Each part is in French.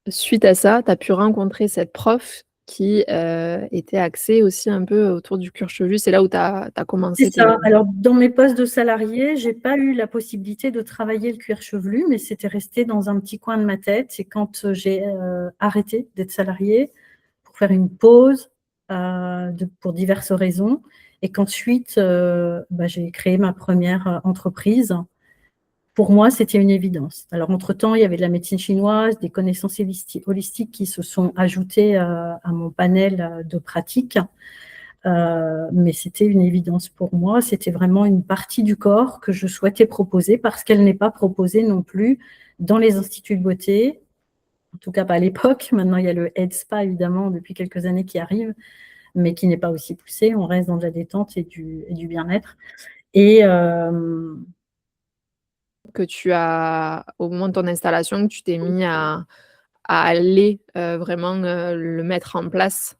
suite à ça, tu as pu rencontrer cette prof qui, était axée aussi un peu autour du cuir chevelu. C'est là où tu as C'est commencé tes ça. Alors, dans mes postes de salariés, j'ai pas eu la possibilité de travailler le cuir chevelu, mais c'était resté dans un petit coin de ma tête. Et quand j'ai arrêté d'être salariée pour faire une pause pour diverses raisons, et qu'ensuite j'ai créé ma première entreprise, pour moi, c'était une évidence. Alors, entre-temps, il y avait de la médecine chinoise, des connaissances holistiques qui se sont ajoutées à mon panel de pratiques. Mais c'était une évidence pour moi. C'était vraiment une partie du corps que je souhaitais proposer parce qu'elle n'est pas proposée non plus dans les instituts de beauté, en tout cas pas à l'époque. Maintenant, il y a le Head Spa, évidemment, depuis quelques années qui arrive, mais qui n'est pas aussi poussé. On reste dans de la détente et du bien-être. Et que tu as au moment de ton installation, que tu t'es mis à aller, vraiment, le mettre en place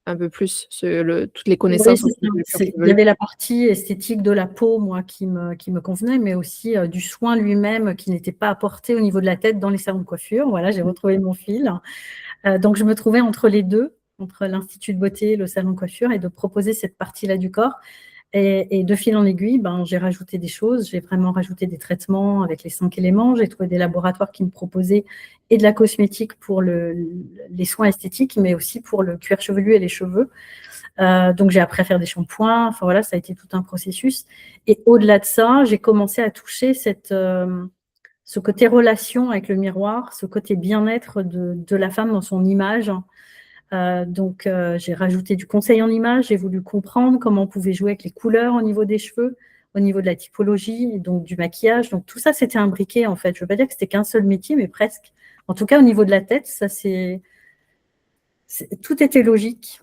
un peu plus, toutes les oui, connaissances c'est autour ça. du cuir Il y chevelu. avait la partie esthétique de la peau, moi, qui me convenait, mais aussi du soin lui-même qui n'était pas apporté au niveau de la tête dans les salons de coiffure. Voilà, j'ai retrouvé mon fil. Donc, je me trouvais entre les deux, entre l'institut de beauté, le salon de coiffure, et de proposer cette partie-là du corps. Et de fil en aiguille, j'ai rajouté des choses. J'ai vraiment rajouté des traitements avec les 5 éléments. J'ai trouvé des laboratoires qui me proposaient et de la cosmétique pour les soins esthétiques, mais aussi pour le cuir chevelu et les cheveux. Donc, j'ai appris à faire des shampoings. Enfin, voilà, ça a été tout un processus. Et au-delà de ça, j'ai commencé à toucher ce côté relation avec le miroir, ce côté bien-être de la femme dans son image. Donc, j'ai rajouté du conseil en image. J'ai voulu comprendre comment on pouvait jouer avec les couleurs au niveau des cheveux, au niveau de la typologie, et donc du maquillage. Donc, tout ça, c'était imbriqué, en fait. Je ne veux pas dire que c'était qu'un seul métier, mais presque. En tout cas, au niveau de la tête, tout était logique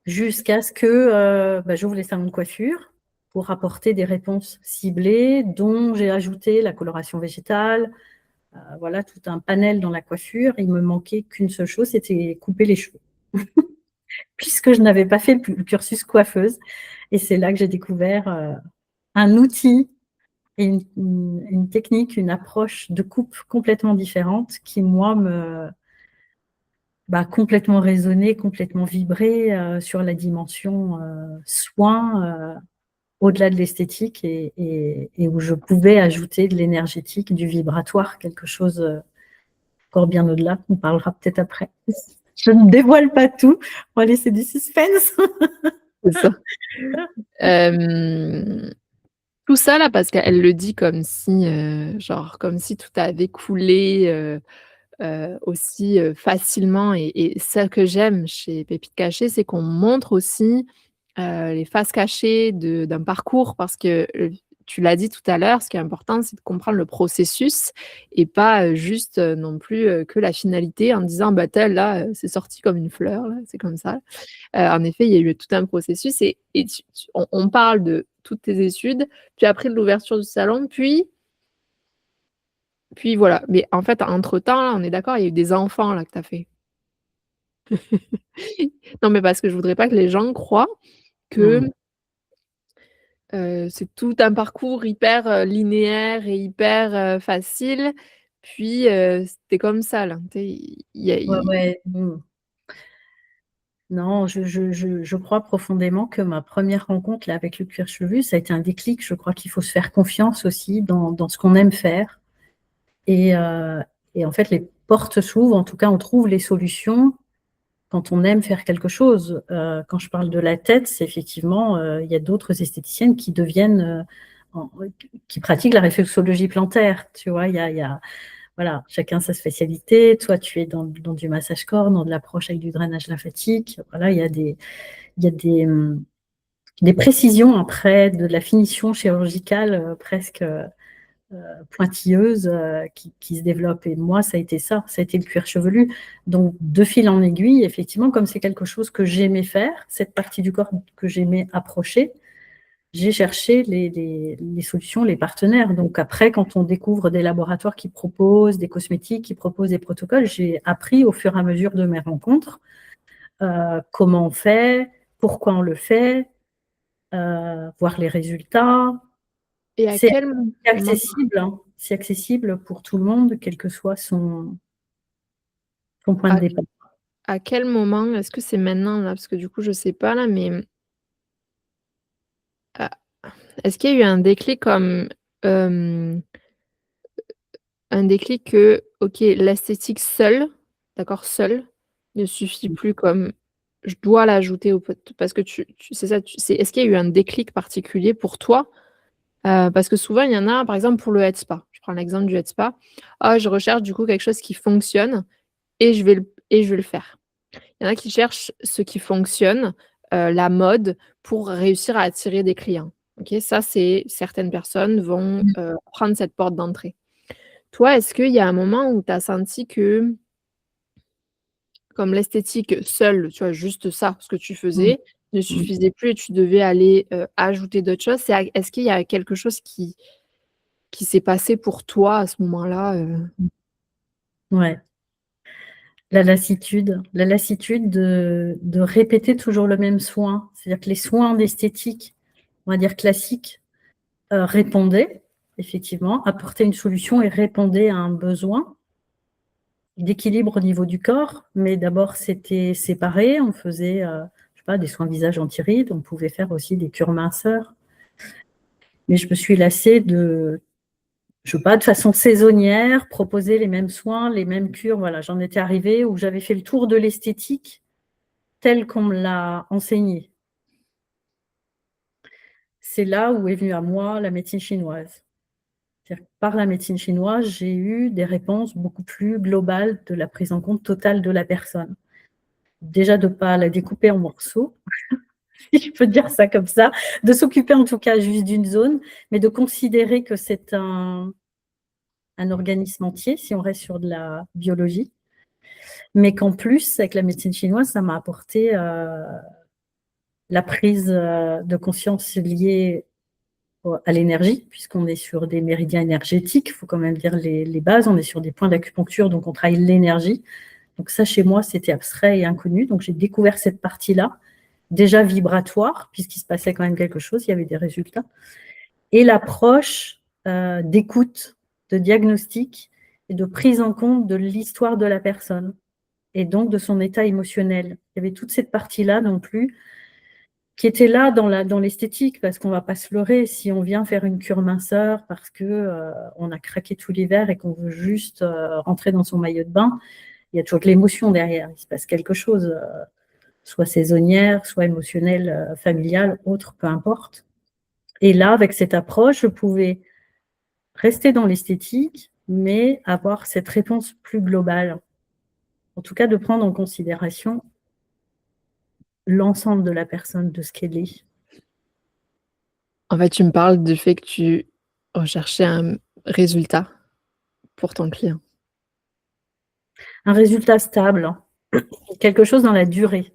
jusqu'à ce que j'ouvre les salons de coiffure pour apporter des réponses ciblées, dont j'ai ajouté la coloration végétale. Voilà, tout un panel dans la coiffure. Il me manquait qu'une seule chose, c'était couper les cheveux. Puisque je n'avais pas fait le cursus coiffeuse. Et c'est là que j'ai découvert un outil et une technique, une approche de coupe complètement différente qui, moi, complètement résonné, complètement vibré sur la dimension soin, au-delà de l'esthétique, et où je pouvais ajouter de l'énergétique, du vibratoire, quelque chose encore bien au-delà. On parlera peut-être après. Je ne dévoile pas tout. On va laisser du suspense. C'est ça. Tout ça là, parce qu'elle le dit comme si, genre, comme si tout avait coulé, aussi, facilement, et ça que j'aime chez Pépites Cachées, c'est qu'on montre aussi, les faces cachées d'un parcours, parce que, tu l'as dit tout à l'heure, ce qui est important, c'est de comprendre le processus et pas, juste, non plus, que la finalité en disant: «Bah, tel là, c'est sorti comme une fleur là, c'est comme ça». En effet, il y a eu tout un processus, et on parle de toutes tes études, puis après de l'ouverture du salon, puis voilà. Mais en fait, entre-temps, là, on est d'accord, il y a eu des enfants là que tu as fait? Non, mais parce que je voudrais pas que les gens croient que, Mmh. c'est tout un parcours hyper, linéaire et hyper, facile, puis, c'était comme ça là. Tu sais, il y a Ouais, i ouais. Mmh. Non, je crois profondément que ma première rencontre là, avec le cuir chevelu, ça a été un déclic. Je crois qu'il faut se faire confiance aussi dans ce qu'on aime faire. Et, euh, et en fait, les portes s'ouvrent. En tout cas, on trouve les solutions quand on aime faire quelque chose. Quand je parle de la tête, c'est effectivement, il y a d'autres esthéticiennes qui qui pratiquent la réflexologie plantaire. Tu vois, voilà, chacun sa spécialité. Toi, tu es dans du massage corps, dans de l'approche avec du drainage lymphatique. Voilà, il y a des précisions après, de la finition chirurgicale presque pointilleuse qui se développe. Et moi, ça a été ça a été le cuir chevelu. Donc, de fil en aiguille, effectivement, comme c'est quelque chose que j'aimais faire, cette partie du corps que j'aimais approcher, j'ai cherché les solutions, les partenaires. Donc après, quand on découvre des laboratoires qui proposent des cosmétiques, qui proposent des protocoles, j'ai appris au fur et à mesure de mes rencontres comment on fait, pourquoi on le fait, voir les résultats. et à C'est quel moment? accessible, hein. C'est accessible pour tout le monde, quel que soit son son point de À départ. à quel moment? Est-ce que c'est maintenant là? Parce que du coup, je sais pas là, mais, a est-ce qu'il y a eu un déclic comme, hem, un déclic que, OK, l'esthétique seule, d'accord, seule, ne suffit plus comme je dois l'ajouter au pot parce que tu c'est ça, c'est est-ce qu'il y a eu un déclic particulier pour toi? Parce que souvent, il y en a, par exemple, pour le head spa. Je prends l'exemple du head spa. «Ah, je recherche du coup quelque chose qui fonctionne et je vais le faire». Il y en a qui cherchent ce qui fonctionne, la mode pour réussir à attirer des clients. OK? Ça, c'est certaines personnes vont, Mmh. prendre cette porte d'entrée. Toi, est-ce qu'il y a un moment où tu as senti que, comme l'esthétique seule, tu vois, juste ça, ce que tu Mmh. faisais, ne Mmh. suffisait plus et tu devais aller, ajouter d'autres choses? Est-ce qu'il y a quelque chose qui s'est passé pour toi à ce moment-là, Mmh. Ouais, la lassitude de répéter toujours le même soin. C'est-à-dire que les soins d'esthétique, on va dire classiques, répondaient effectivement, apportaient une solution et répondaient à un besoin d'équilibre au niveau du corps, mais d'abord c'était séparé. On faisait, je sais pas, des soins visage anti-rides, on pouvait faire aussi des cures minceurs. Mais je me suis lassée de, je sais pas, de façon saisonnière, proposer les mêmes soins, les mêmes cures. Voilà, j'en étais arrivée où j'avais fait le tour de l'esthétique telle qu'on me l'a enseignée. C'est là où est venue à moi la médecine chinoise. C'est-à-dire que par la médecine chinoise, j'ai eu des réponses beaucoup plus globales de la prise en compte totale de la personne. Déjà de ne pas la découper en morceaux, si je peux dire ça comme ça, de s'occuper en tout cas juste d'une zone, mais de considérer que c'est un organisme entier, si on reste sur de la biologie, mais qu'en plus, avec la médecine chinoise, ça m'a apporté la prise de conscience liée à l'énergie, puisqu'on est sur des méridiens énergétiques, il faut quand même dire les bases, on est sur des points d'acupuncture, donc on travaille l'énergie. Donc ça, chez moi, c'était abstrait et inconnu, donc j'ai découvert cette partie-là, déjà vibratoire, puisqu'il se passait quand même quelque chose, il y avait des résultats, et l'approche d'écoute, de diagnostic et de prise en compte de l'histoire de la personne, et donc de son état émotionnel. Il y avait toute cette partie-là non plus, qui était là dans l'esthétique, parce qu'on ne va pas se leurrer, si on vient faire une cure minceur parce que on a craqué tout l'hiver et qu'on veut juste rentrer dans son maillot de bain, il y a toujours de l'émotion derrière, il se passe quelque chose, soit saisonnière, soit émotionnelle, familiale, autre, peu importe. Et là, avec cette approche, je pouvais rester dans l'esthétique, mais avoir cette réponse plus globale. En tout cas, de prendre en considération l'ensemble de la personne, de ce qu'elle est. en fait, tu me parles du fait que tu recherchais un résultat pour ton client. Un résultat stable, hein. Quelque chose dans la durée.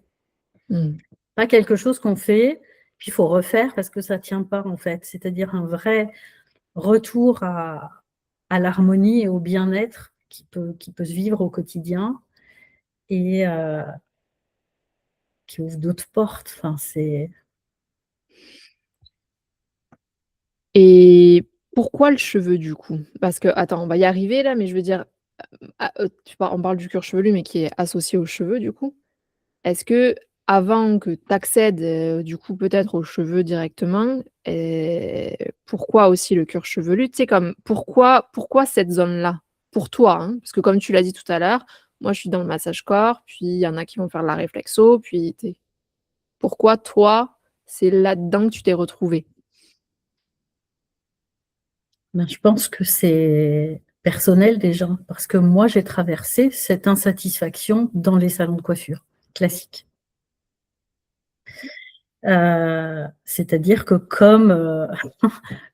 Mmh. Pas quelque chose qu'on fait, puis il faut refaire parce que ça ne tient pas, en fait. C'est-à-dire un vrai retour à l'harmonie et au bien-être qui peut se vivre au quotidien et qui ouvre d'autres portes. Enfin, c'est Et pourquoi le cheveu, du coup? Parce que attends, on va y arriver là, mais je veux dire, on parle du cuir chevelu, mais qui est associé aux cheveux, du coup. Est-ce que avant que tu accèdes, du coup, peut-être aux cheveux directement, pourquoi aussi le cuir chevelu? Tu sais, comme pourquoi cette zone-là? Pour toi, hein, parce que comme tu l'as dit tout à l'heure, moi, je suis dans le massage corps, puis il y en a qui vont faire de la réflexo, puis tu pourquoi toi, c'est là-dedans que tu t'es retrouvée? ben, je pense que c'est personnel déjà, parce que moi, j'ai traversé cette insatisfaction dans les salons de coiffure classiques. C'est-à-dire que comme,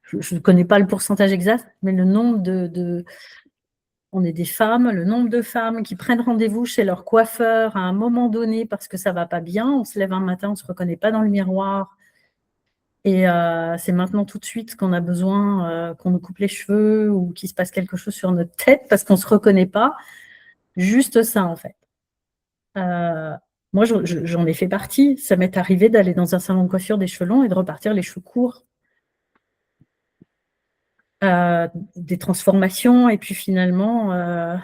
je ne connais pas le pourcentage exact, mais le nombre on est des femmes, le nombre de femmes qui prennent rendez-vous chez leur coiffeur à un moment donné parce que ça va pas bien, on se lève un matin, on ne se reconnaît pas dans le miroir et c'est maintenant tout de suite qu'on a besoin qu'on nous coupe les cheveux ou qu'il se passe quelque chose sur notre tête parce qu'on ne se reconnaît pas. Juste ça, en fait. Euh, Moi, j'en ai fait partie. Ça m'est arrivé d'aller dans un salon de coiffure des cheveux longs et de repartir les cheveux courts. Des transformations et puis finalement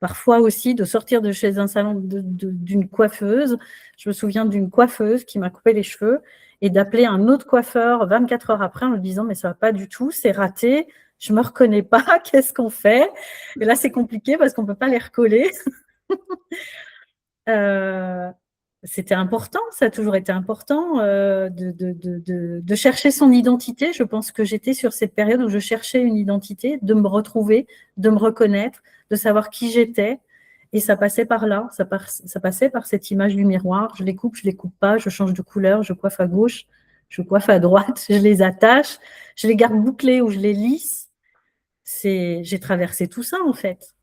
Parfois aussi de sortir de chez un salon d'une coiffeuse. Je me souviens d'une coiffeuse qui m'a coupé les cheveux et d'appeler un autre coiffeur 24 heures après en lui disant: «Mais ça va pas du tout, c'est raté, je me reconnais pas, qu'est-ce qu'on fait?» Et là, c'est compliqué parce qu'on peut pas les recoller. Heu, C'était important, ça a toujours été important, de chercher son identité. Je pense que j'étais sur cette période où je cherchais une identité, de me retrouver, de me reconnaître, de savoir qui j'étais et ça passait par là, ça passait par cette image du miroir. Je les coupe pas, je change de couleur, je coiffe à gauche, je coiffe à droite, je les attache, je les garde bouclées ou je les lisse. J'ai traversé tout ça, en fait.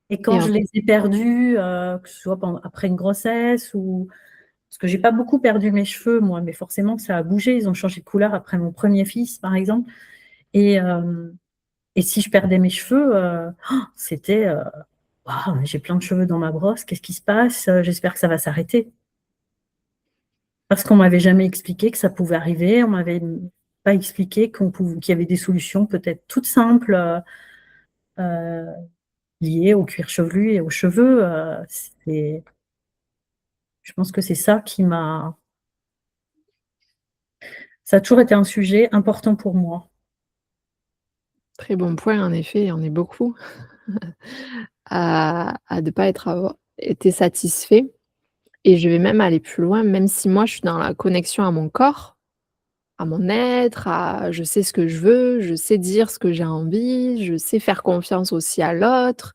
Et Et quand en je les ai perdus, que ce soit après une grossesse ou parce que j'ai pas beaucoup perdu mes cheveux moi, mais forcément ça a bougé. Ils ont changé de couleur après mon premier fils, par exemple. Et, et si je perdais mes cheveux, c'était waouh, j'ai plein de cheveux dans ma brosse, qu'est-ce qui se passe? J'espère que ça va s'arrêter. Parce qu'on m'avait jamais expliqué que ça pouvait arriver, on m'avait pas expliqué qu'il y avait des solutions peut-être toutes simples euh, liées au cuir chevelu et aux cheveux. Je pense que c'est ça qui m'a. Ça a toujours été un sujet important pour moi. très bon point, en effet, on est beaucoup à de pas avoir été satisfait et je vais même aller plus loin, même si moi je suis dans la connexion à mon corps, à mon être, à je sais ce que je veux, je sais dire ce que j'ai envie, je sais faire confiance aussi à l'autre,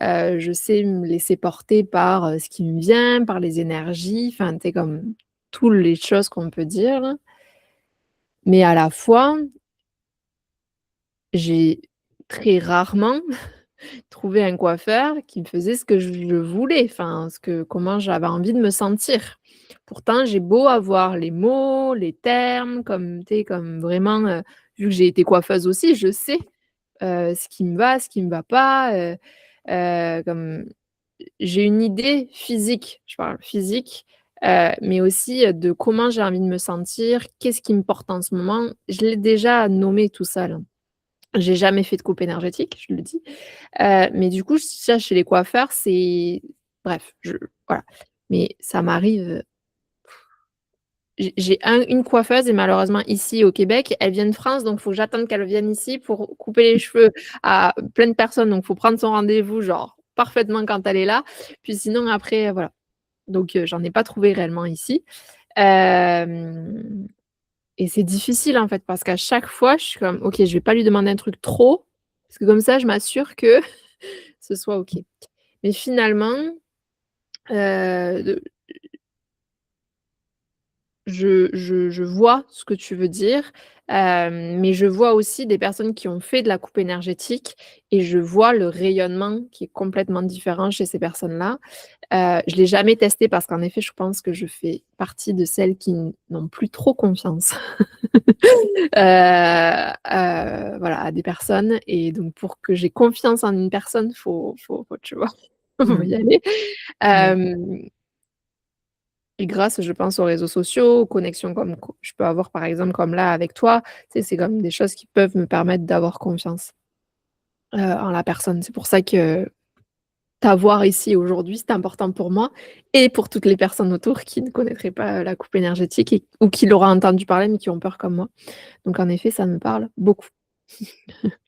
je sais me laisser porter par, ce qui me vient, par les énergies, enfin, tu sais, comme toutes les choses qu'on peut dire là. Mais à la fois, j'ai très rarement trouvé un coiffeur qui me faisait ce que je voulais, enfin, ce que comment j'avais envie de me sentir. Pourtant, j'ai beau avoir les mots, les termes, comme tu sais, comme vraiment, vu que j'ai été coiffeuse aussi, je sais, ce qui me va, ce qui me va pas, comme j'ai une idée physique, je parle physique, mais aussi, de comment j'ai envie de me sentir, qu'est-ce qui me porte en ce moment. Je l'ai déjà nommé tout ça là. J'ai jamais fait de coupe énergétique, je le dis. Mais du coup, ça chez les coiffeurs, c'est bref, voilà. Mais ça m'arrive, j'ai une coiffeuse et malheureusement ici au Québec, elle vient de France, donc il faut que j'attende qu'elle vienne ici pour couper les cheveux à plein de personnes, donc il faut prendre son rendez-vous, genre, parfaitement quand elle est là. Puis sinon après, voilà. Donc j'en ai pas trouvé réellement ici. Hem Et c'est difficile, en fait, parce qu'à chaque fois, je suis comme: «OK, je vais pas lui demander un truc trop, parce que comme ça, je m'assure que ce soit OK». Mais finalement, de je vois ce que tu veux dire, mais je vois aussi des personnes qui ont fait de la coupe énergétique et je vois le rayonnement qui est complètement différent chez ces personnes-là. Je l'ai jamais testé parce qu'en effet, je pense que je fais partie de celles qui n'ont plus trop confiance. Voilà, à des personnes et donc pour que j'ai confiance en une personne, faut tu vois? Faut Mmh. y aller. Oui. Hem Et grâce, je pense, aux réseaux sociaux, aux connexions comme co je peux avoir par exemple comme là avec toi, tu sais, c'est comme des choses qui peuvent me permettre d'avoir confiance, en la personne. C'est pour ça que t'avoir ici aujourd'hui, c'est important pour moi et pour toutes les personnes autour qui ne connaîtraient pas, la coupe énergétique et ou qui l'auraient entendu parler mais qui ont peur comme moi. Donc en effet, ça me parle beaucoup.